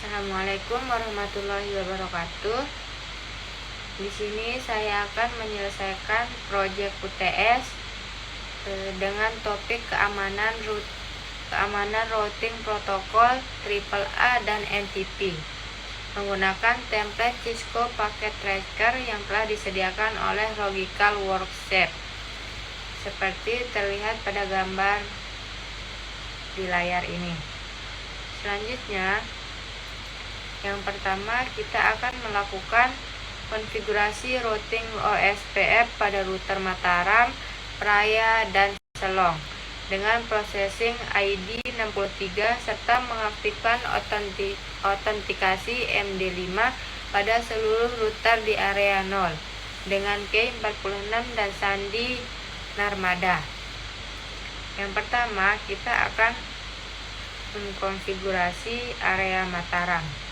Assalamualaikum warahmatullahi wabarakatuh. Di sini saya akan menyelesaikan proyek UTS dengan topik keamanan routing protokol AAA dan NTP menggunakan template Cisco Packet Tracker yang telah disediakan oleh Logical Workspace seperti terlihat pada gambar di layar ini. Selanjutnya, yang pertama kita akan melakukan konfigurasi routing OSPF pada router Mataram, Praya, dan Selong dengan processing ID 63 serta mengaktifkan autentikasi MD5 pada seluruh router di area 0 dengan key 46 dan sandi Narmada. Yang pertama kita akan mengkonfigurasi area Mataram.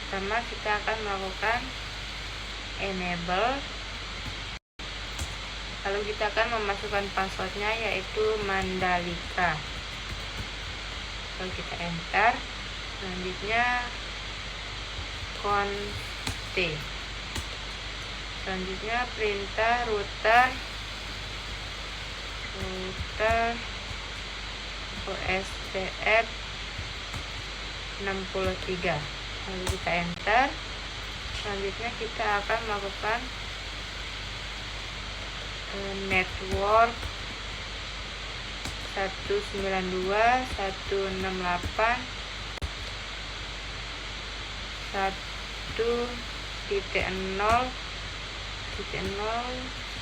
Pertama kita akan melakukan enable, lalu kita akan memasukkan passwordnya yaitu Mandalika, lalu kita enter. Selanjutnya const, selanjutnya perintah router OSPF 63, lalu kita enter. Selanjutnya kita akan melakukan network 192.168.1.0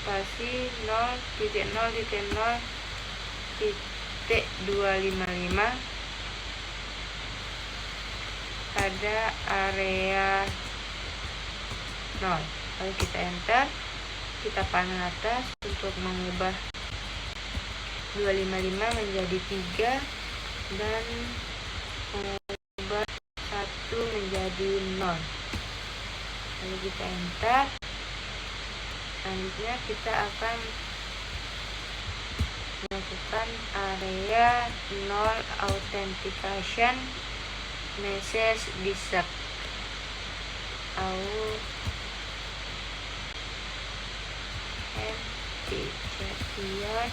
spasi 0.0.0.255 pada area 0. Lalu kita enter, kita panel atas untuk mengubah 255 menjadi 3 dan mengubah 1 menjadi 0. Lalu kita enter. Selanjutnya kita akan melakukan area 0 authentication message disable authentication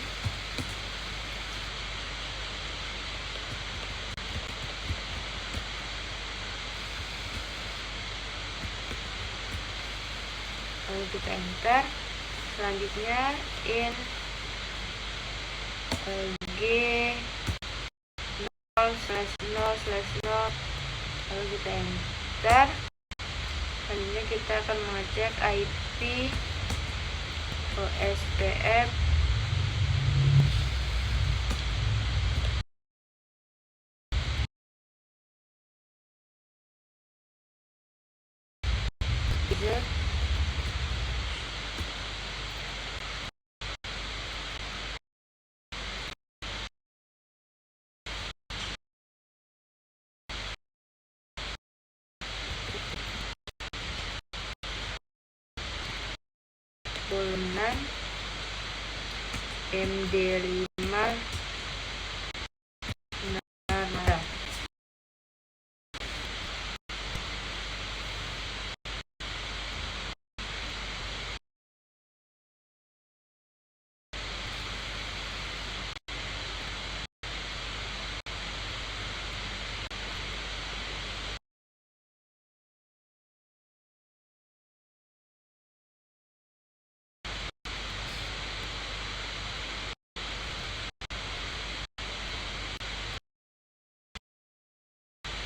lalu kita enter. Selanjutnya in G0/0/0 lalu kita enter. Selanjutnya kita akan mengecek IP OSPF MD5 Narmada.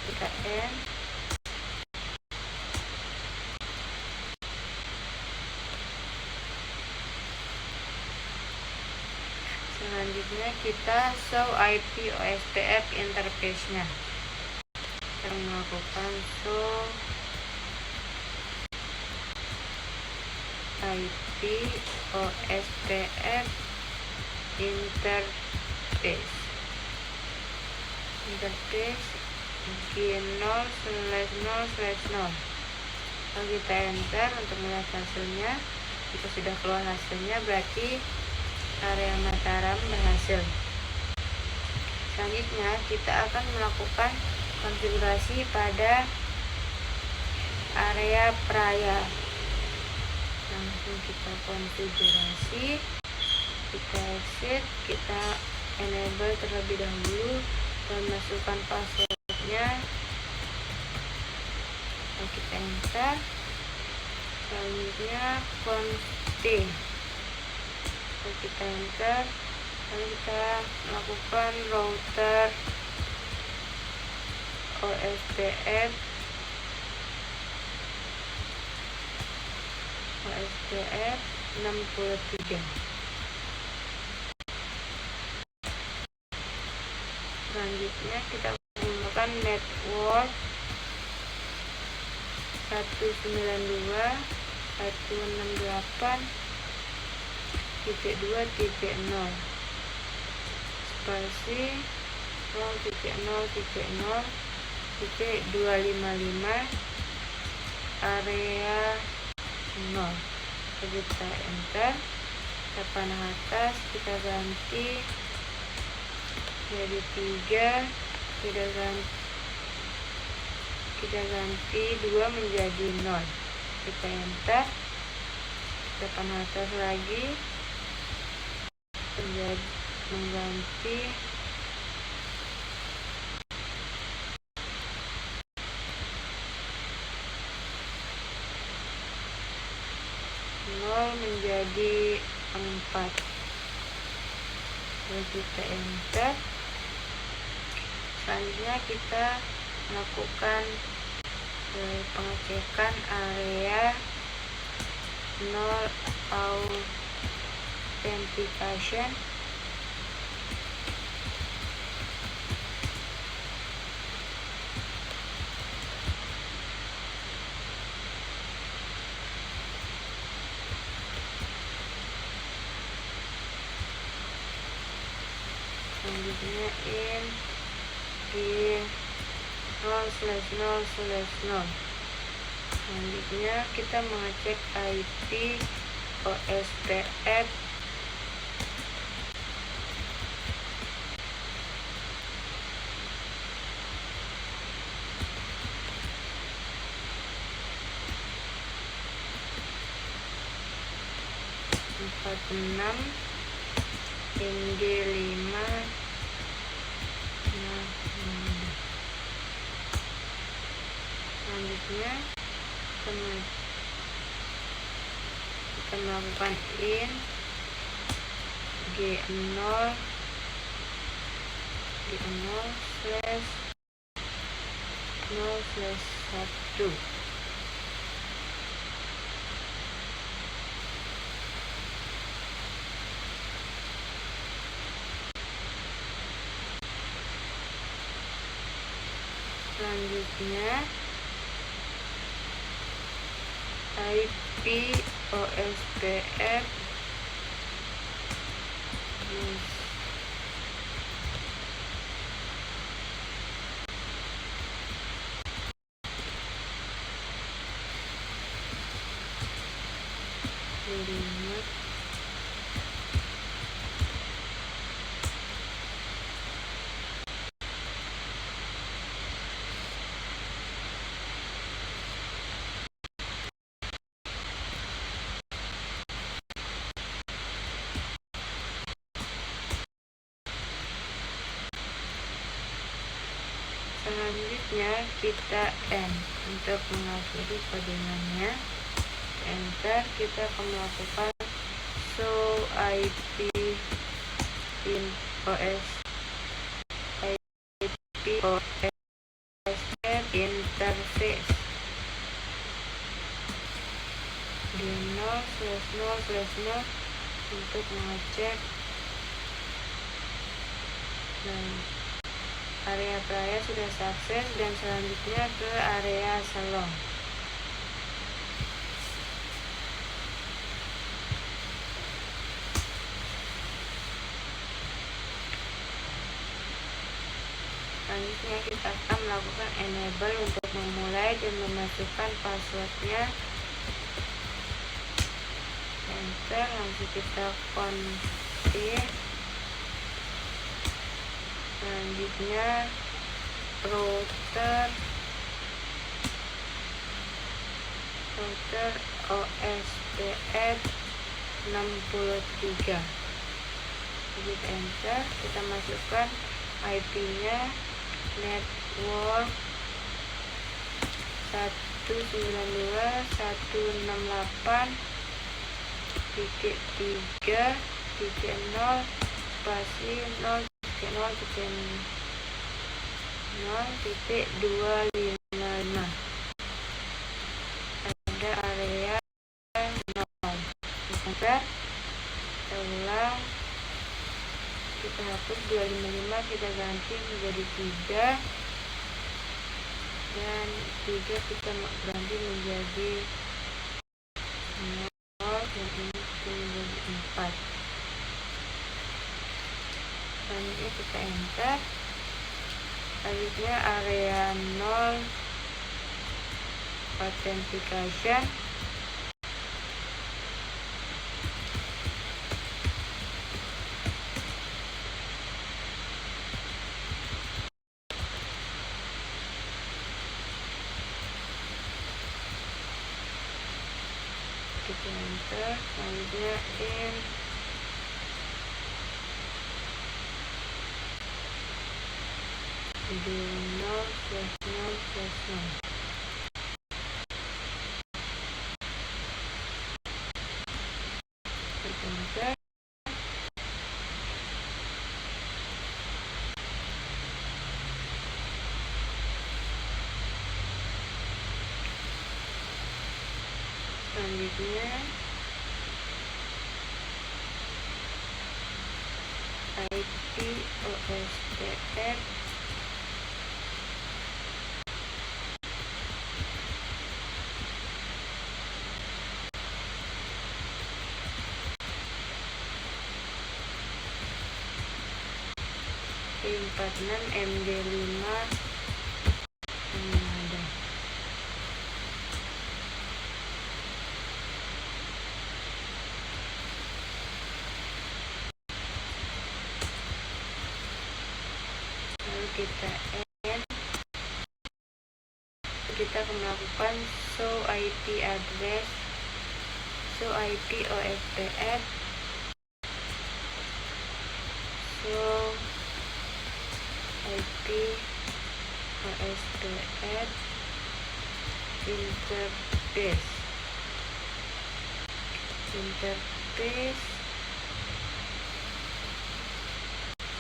Kita end. Selanjutnya kita show IP OSPF interface-nya. Kita melakukan show IP OSPF interface G0/0/0. Lalu kita enter untuk melihat hasilnya. Jika sudah keluar hasilnya berarti area Mataram berhasil. Selanjutnya kita akan melakukan konfigurasi pada area Praya. Langsung kita konfigurasi, kita exit, kita enable terlebih dahulu dan masukkan passwordnya. Lalu kita enter. Selanjutnya config, lalu kita enter. Lalu kita melakukan router OSPF 63. Selanjutnya kita menggunakan network 192.168.2.0 spasi 0.0.0.255 area 0. Kita enter, kita panah atas, kita ganti jadi 3, kita ganti 2 menjadi 0. Kita enter, kita panah atas lagi, mengganti menjadi 4. Lalu kita enter. Selanjutnya kita melakukan pengecekan area 0 authentication. Selanjutnya in 0/0/0. Selanjutnya kita mengecek IP OSPF NG5. Selanjutnya kita melakukan in G0/0/1. Selanjutnya IP OSPF Selanjutnya kita end untuk mengakhiri codingannya. Enter, kita akan melakukan show IP in OS interface di 0/0/0 untuk mengecek area Praya sudah sukses, dan selanjutnya ke area salon. Selanjutnya kita akan melakukan enable untuk memulai dan memasukkan passwordnya. Enter, langsung kita confirm. Selanjutnya router OSPF 63. Hit enter, kita masukkan IP-nya network 192.168.3.0 spasi 0.0.0.255. ada area 0. Enter, kita ulang, kita hapus 255, kita ganti menjadi 3, dan 3 kita ganti menjadi 0, dan ini menjadi 4. Selanjutnya kita enter. Selanjutnya area 0 authentication, kita enter. Selanjutnya in di 0/0/0. Kita enter. Selanjutnya IP OSPF 46 MD5 ada. Lalu kita end, kita akan melakukan show IP address, show IP OSPF, show IP OSPF interface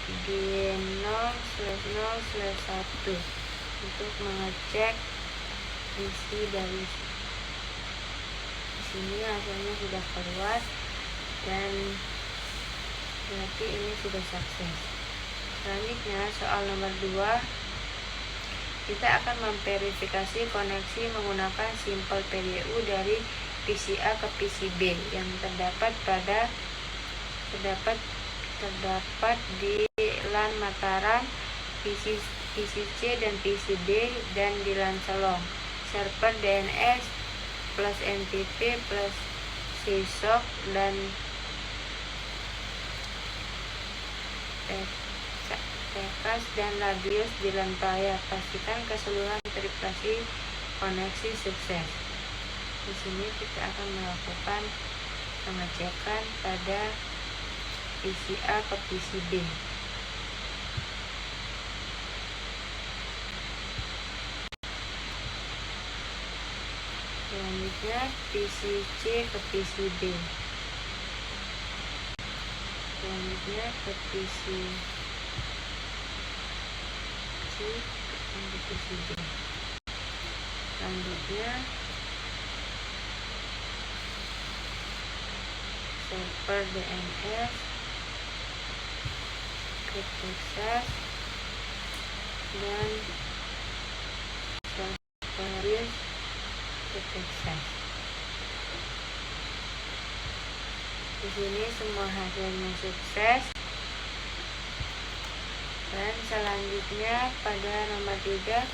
di 0/0/1 untuk mengecek isi dari sini. Hasilnya sudah keluar dan berarti ini sudah sukses. Selanjutnya soal nomor 2, kita akan memverifikasi koneksi menggunakan simpel PDU dari PC A ke PC B yang terdapat di LAN Mataram, PC C dan PC B, dan di LAN Selong, server DNS plus NTP plus SysOK dan Tekas dan radius di LAN Playa. Pastikan keseluruhan verifikasi koneksi sukses. Di sini kita akan melakukan pengecekan pada PC A ke PC B. Selanjutnya PC C ke PC D. Selanjutnya ke PC C ke PC D. Selanjutnya server DNS ke Texas dan server ke Texas. Di sini semua hasilnya sukses. Dan selanjutnya pada nomor 3,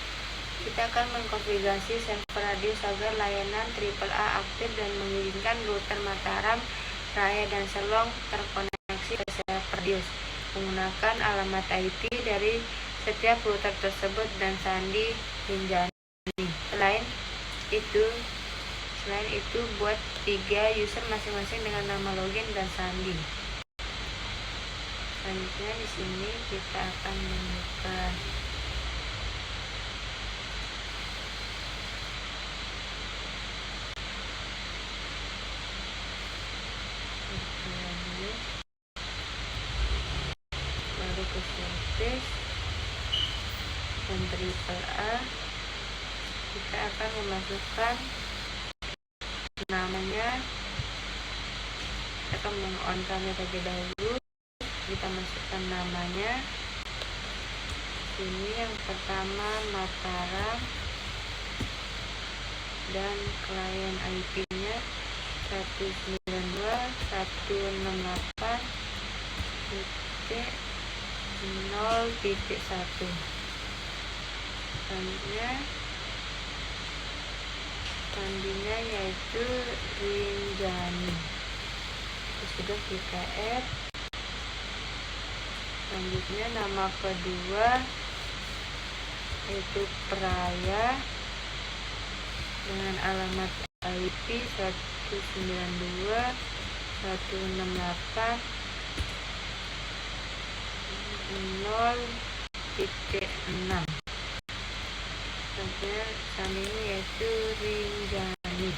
kita akan mengkonfigurasi server radius agar layanan AAA aktif dan mengizinkan router Mataram, Raya dan Selong terkoneksi ke server radius menggunakan alamat IP dari setiap router tersebut dan sandi Rinjani. Selain itu buat 3 user masing-masing dengan nama login dan sandi. Selanjutnya di sini kita akan membuka baru ke service dan AAA. Kita akan memasukkan namanya. Kita akan meng-on kamera terlebih dahulu. Kita masukkan namanya. Ini yang pertama Mataram dan klien IP-nya 192.168.0.1. Selanjutnya sandinya yaitu Rinjani. Sudah kita add. Selanjutnya nama kedua yaitu Praya dengan alamat IP 192.168.0.6. Selanjutnya sandinya yaitu Rinjani.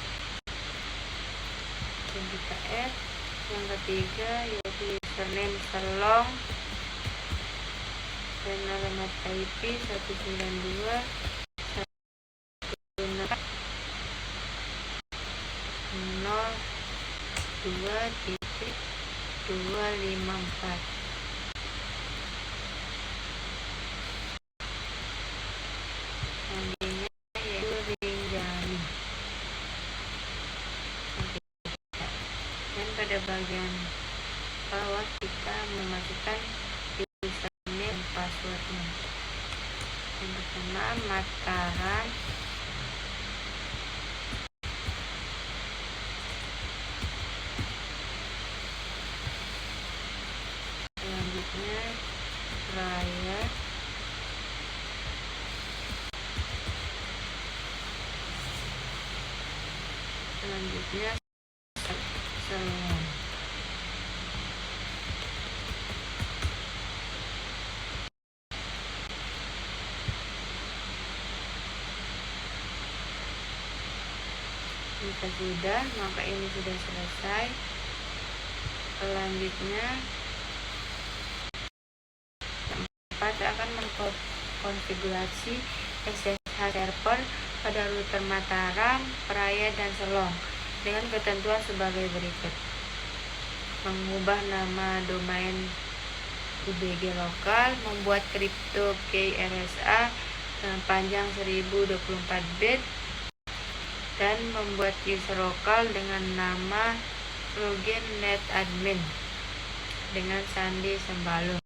Dan kita add. Yang ketiga yaitu username Selong dan alamat IP 192.0.2.254. Sandinya yaitu Rinjani. Dan pada bagian bawah kita memasukkan username dan passwordnya. Yang pertama Mataram, selanjutnya Raya, selanjutnya Selong. Jika sudah, maka ini sudah selesai. Selanjutnya tempat akan mengkonfigurasi SSH server pada router Mataram, Praya, dan Selong dengan ketentuan sebagai berikut: mengubah nama domain UBG lokal, membuat kripto key RSA dengan panjang 1024 bit, dan membuat user lokal dengan nama login netadmin dengan sandi Sembalun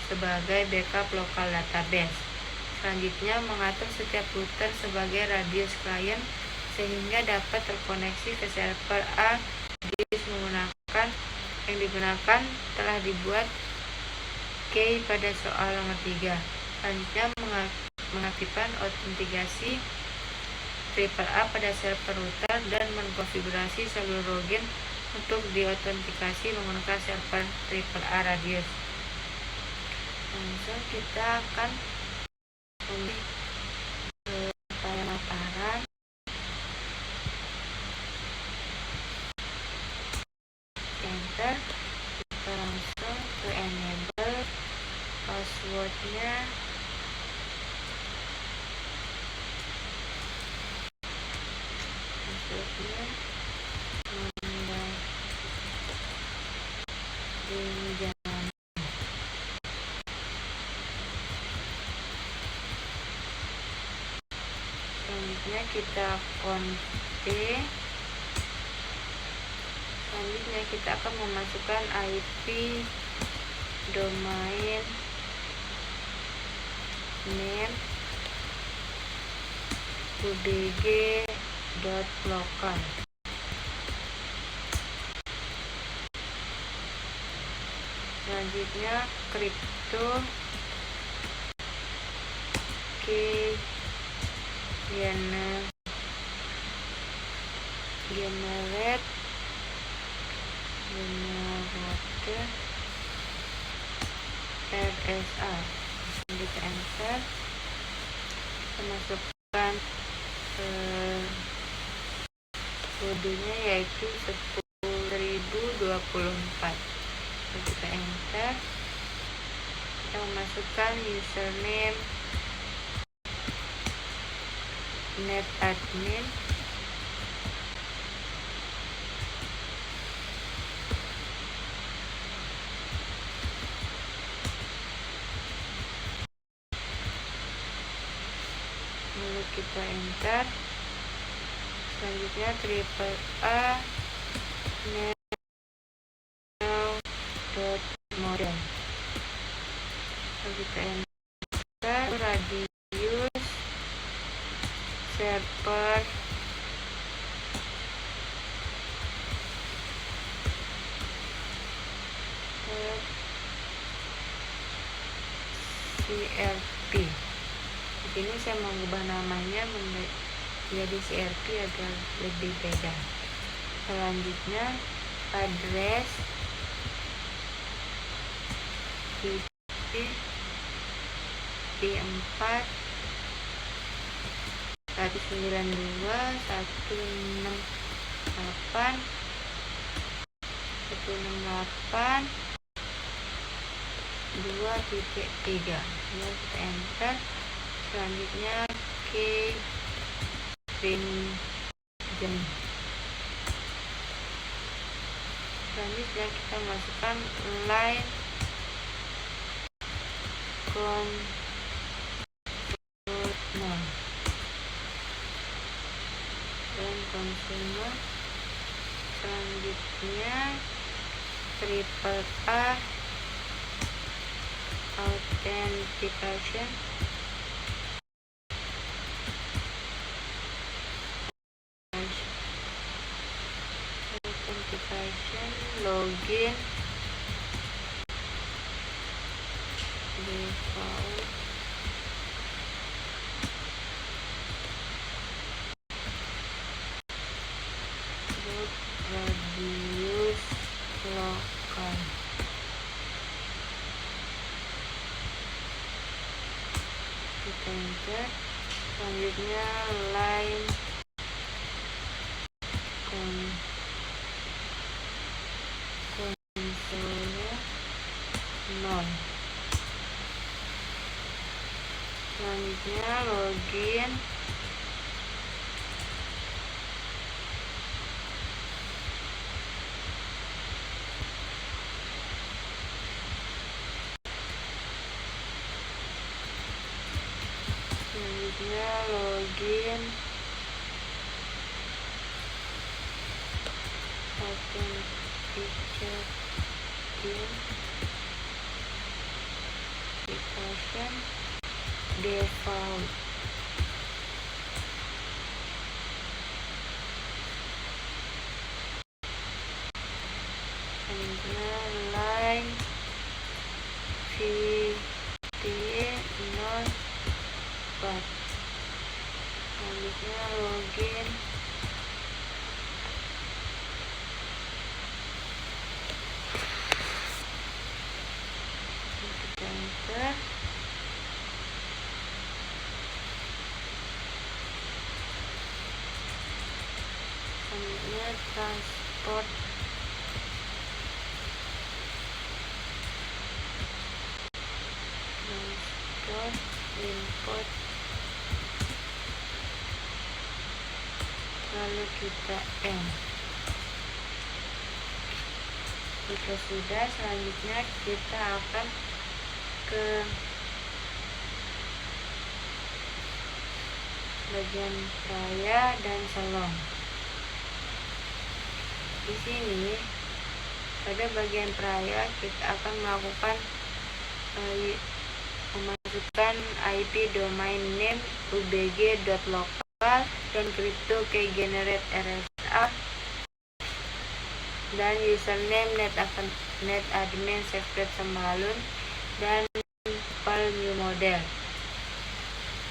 sebagai backup lokal database. Selanjutnya mengatur setiap router sebagai radius klien sehingga dapat terkoneksi ke server A. Radius yang digunakan telah dibuat key pada soal nomor 3. Selanjutnya mengaktifkan autentikasi AAA pada server router dan mengkonfigurasi seluruh login untuk diautentikasi menggunakan server AAA radius. Langsung kita akan memilih file Mataram. Enter. Kita langsung ke enable. Passwordnya Rinjani. Selanjutnya kita config. Selanjutnya kita akan memasukkan IP domain name ubg.local. Selanjutnya kripto generate RSA. Kita enter, kita masukkan kodenya yaitu 10.024. Kita enter, kita memasukkan username netadmin, lalu kita enter. Selanjutnya AAA.now.model, lalu kita enter. Radius server CRP. Di sini saya mengubah namanya menjadi CRP agar lebih beda. Selanjutnya address IP4 192.168.2.3. Lalu kita enter. Selanjutnya key region. Selanjutnya kita masukkan line consumer. Selanjutnya AAA authentication, login, default, radius lokal. Kita enter. Selanjutnya line konsolnya 0. Selanjutnya login, authentication default. Selanjutnya line VT0 4. Selanjutnya login, kita enter. Selanjutnya transport import, lalu kita jika sudah, selanjutnya kita akan ke bagian raya dan selong. Di sini pada bagian raya kita akan melakukan memasukkan IP domain name ubg.local dan crypto key generate RSA dan username netadmin secret sembalun dan new model.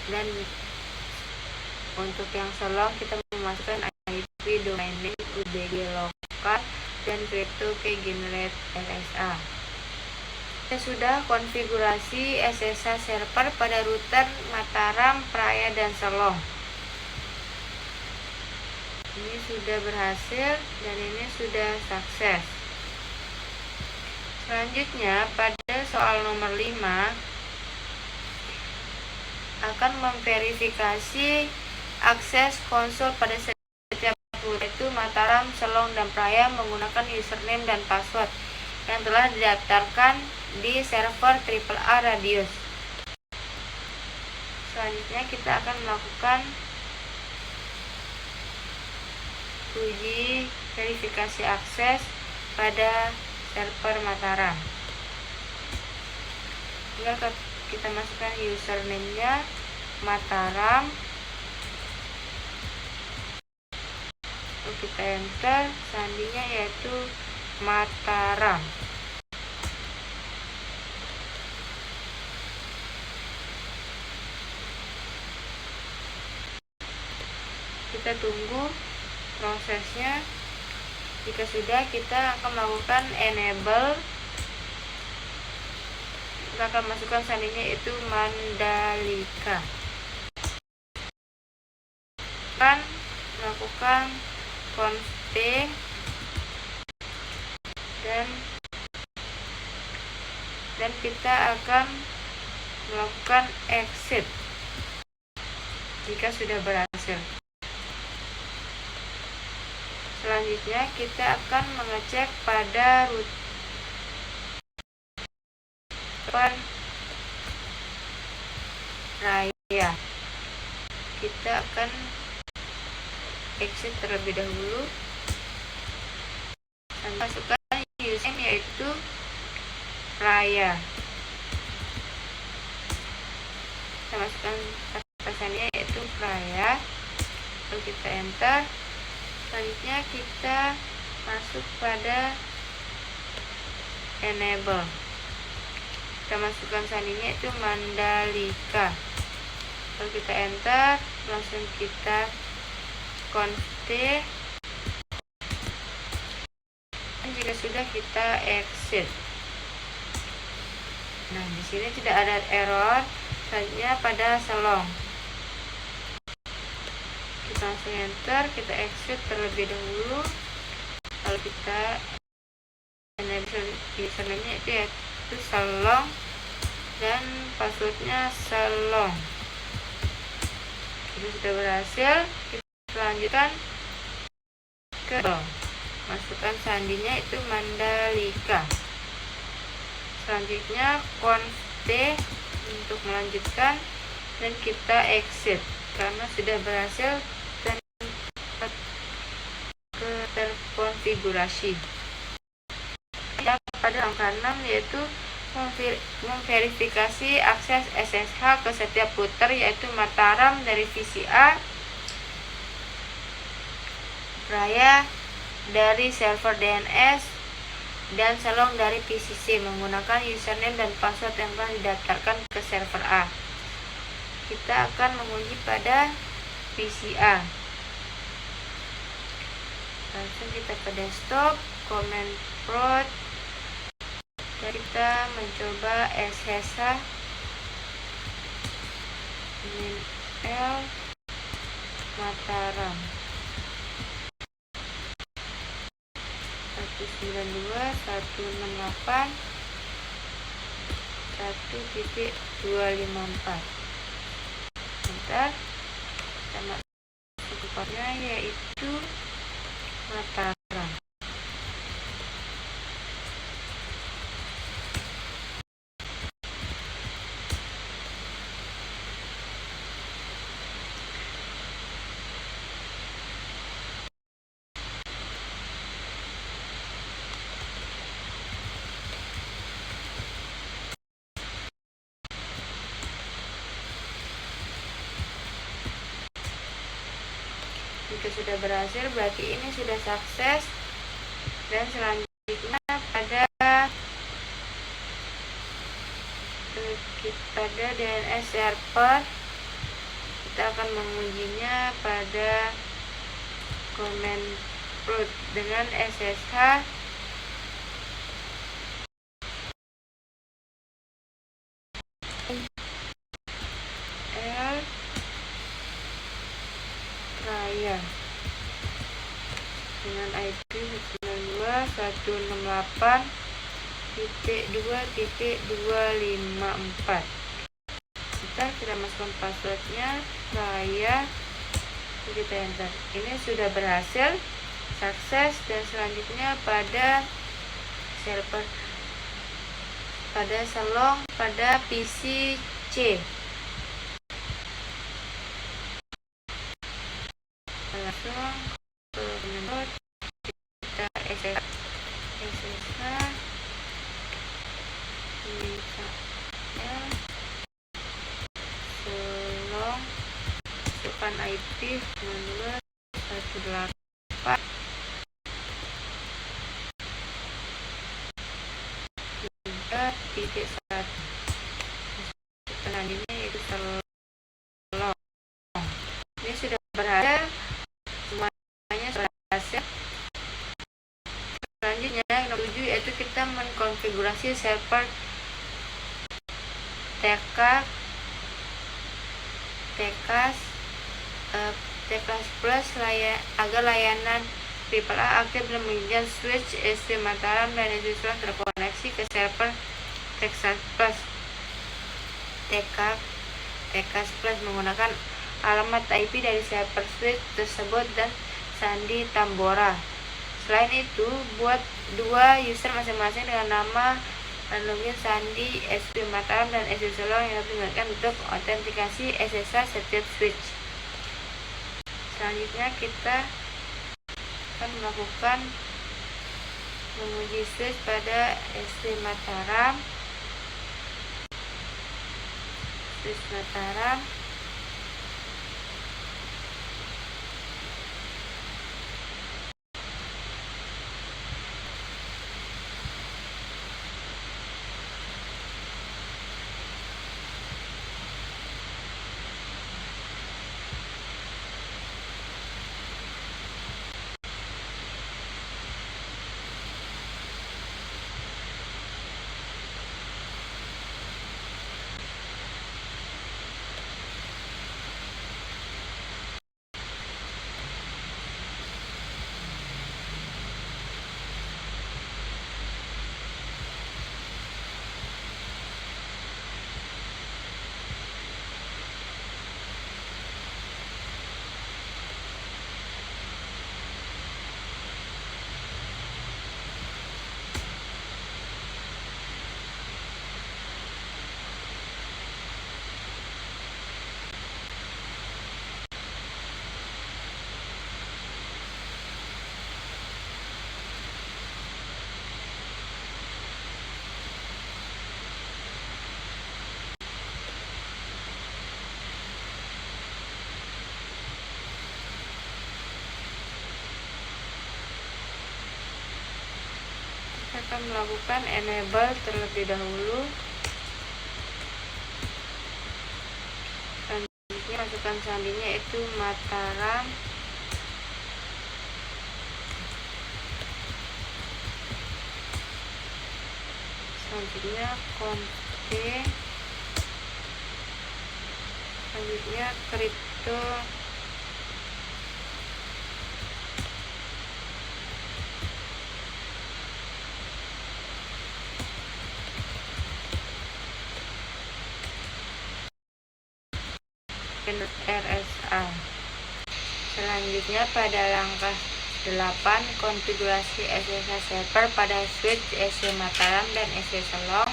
Dan untuk yang selong kita memasukkan IP domain name UDG lokal dan crypto key generate RSA. Kita sudah konfigurasi SSH server pada router Mataram, Praia, dan Selong. Ini sudah berhasil dan ini sudah sukses. Selanjutnya pada soal nomor 5 akan memverifikasi akses konsol pada setiap router yaitu Mataram, Selong, dan Praia menggunakan username dan password yang telah didaftarkan di server AAA Radius. Selanjutnya kita akan melakukan uji verifikasi akses pada server Mataram. Tinggal kita masukkan username-nya Mataram, lalu kita enter, sandinya yaitu Mataram. Kita tunggu prosesnya. Jika sudah, kita akan melakukan enable. Kita akan masukkan sandinya yaitu Mandalika. Akan melakukan const dan kita akan melakukan exit jika sudah berhasil. Selanjutnya kita akan mengecek pada router Raya. Kita akan exit terlebih dahulu dan masukkan username yaitu Raya. Kita masukkan atasannya yaitu Raya, lalu kita enter. Selanjutnya kita masuk pada enable. Kita masukkan sandinya itu Mandalika, lalu kita enter. Langsung kita const dan jika sudah kita exit. Nah, di sini tidak ada error. Selanjutnya pada Selong, kita langsung enter, kita exit terlebih dahulu, lalu kita enable username-nya yaitu Selong dan passwordnya Selong. Ini sudah berhasil. Kita lanjutkan ke masukkan sandinya itu Mandalika. Selanjutnya const untuk melanjutkan dan kita exit karena sudah berhasil dan terkonfigurasi. Pada langkah 6 yaitu memverifikasi akses SSH ke setiap router yaitu Mataram dari VCA, Praia dari server DNS, dan Selong dari PCC menggunakan username dan password yang telah didaftarkan ke server A. Kita akan menguji pada VCA. Langsung kita ke desktop, command prompt, dan kita mencoba SSH L Mataram 192.168.1.254. Bentar, kita masuk ke kodenya yaitu Mataram. Jika sudah berhasil, berarti ini sudah sukses. Dan selanjutnya pada DNS server kita akan mengujinya pada command root dengan SSH L Raya dengan IP 192.168.2.254. Kita masukkan passwordnya Raya, kita enter. Ini sudah berhasil, sukses. Dan selanjutnya pada server, pada Shalom, pada PC C, langsung ke menu kita SSH misalnya Shalom, masukkan IP 92.168 3.1. Selanjutnya yaitu Shalom. Ini sudah berhasil, semuanya sudah berhasil. Selanjutnya yang nomor 7 yaitu kita mengkonfigurasi server TK agar layanan AAA aktif dan menginjak switch SP Mataram dan SP Selang terkoneksi ke server Texas Plus. TK Plus menggunakan alamat IP dari server switch tersebut dan sandi Tambora. Selain itu, buat dua user masing-masing dengan nama dan login sandi SP Mataram dan SP Selang yang digunakan untuk autentikasi SSH setiap switch. Selanjutnya kita akan melakukan menguji switch pada SP Mataram. Switch Mataram. Akan melakukan enable terlebih dahulu. Selanjutnya masukkan sandinya yaitu Mataram. Selanjutnya config. Selanjutnya crypto. RSA. Selanjutnya pada langkah 8 konfigurasi SSH server pada switch SC Mataram dan SC Selong.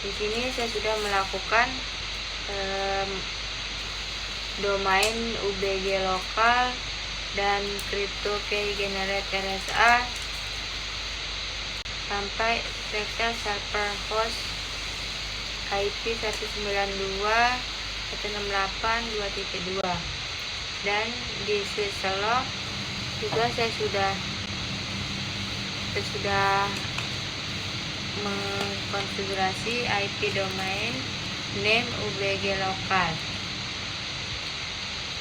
Di sini saya sudah melakukan domain UBG lokal dan crypto key generate RSA sampai section server host IP 192.168.2.2. dan di switch Selong juga saya sudah mengkonfigurasi IP domain name UBG lokal.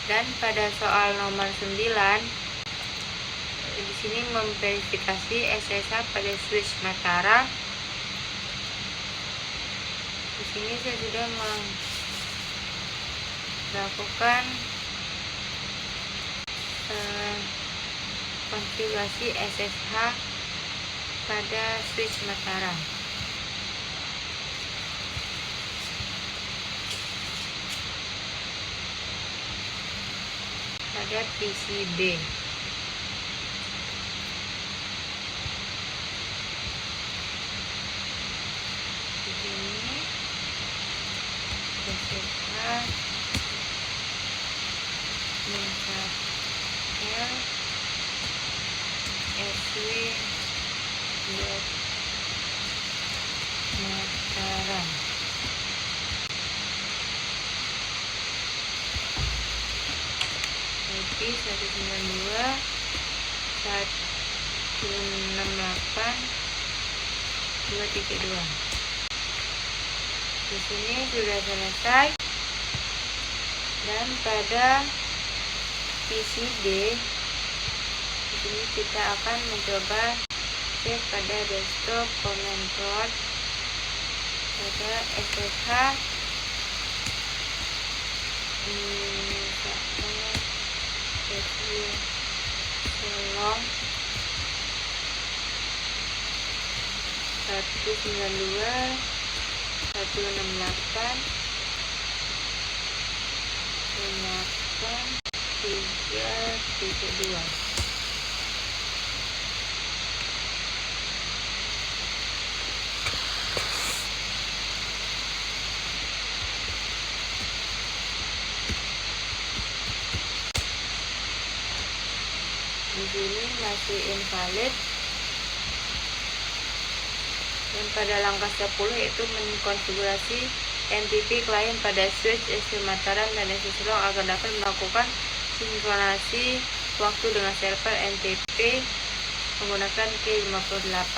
Dan pada soal nomor 9, di sini memverifikasi SSH pada switch Mataram. Di sini saya sudah melakukan konfigurasi SSH pada switch Mataram. Pada PCB. Di sini SSH L SW Mataram. IP 192.168.232. Di sini sudah selesai. Dan pada PCB, di sini kita akan mencoba cek pada desktop command prompt pada SSH Selong 192.168.332. Di sini masih invalid. Dan pada langkah 10 yaitu mengkonfigurasi NTP klien pada switch SW Mataram dan SW Selong agar dapat melakukan sinkronasi waktu dengan server NTP menggunakan K58.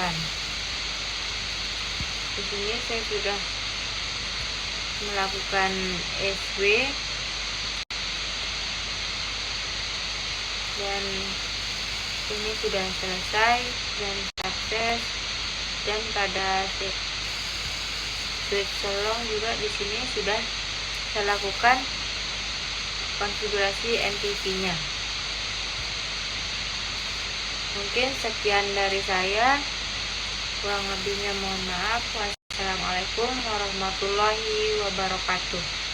Di sini saya sudah melakukan SW dan ini sudah selesai dan sukses. Dan pada switch Selong juga di sini sudah saya lakukan konfigurasi NTP-nya. Mungkin sekian dari saya, kurang lebihnya mohon maaf. Wassalamualaikum warahmatullahi wabarakatuh.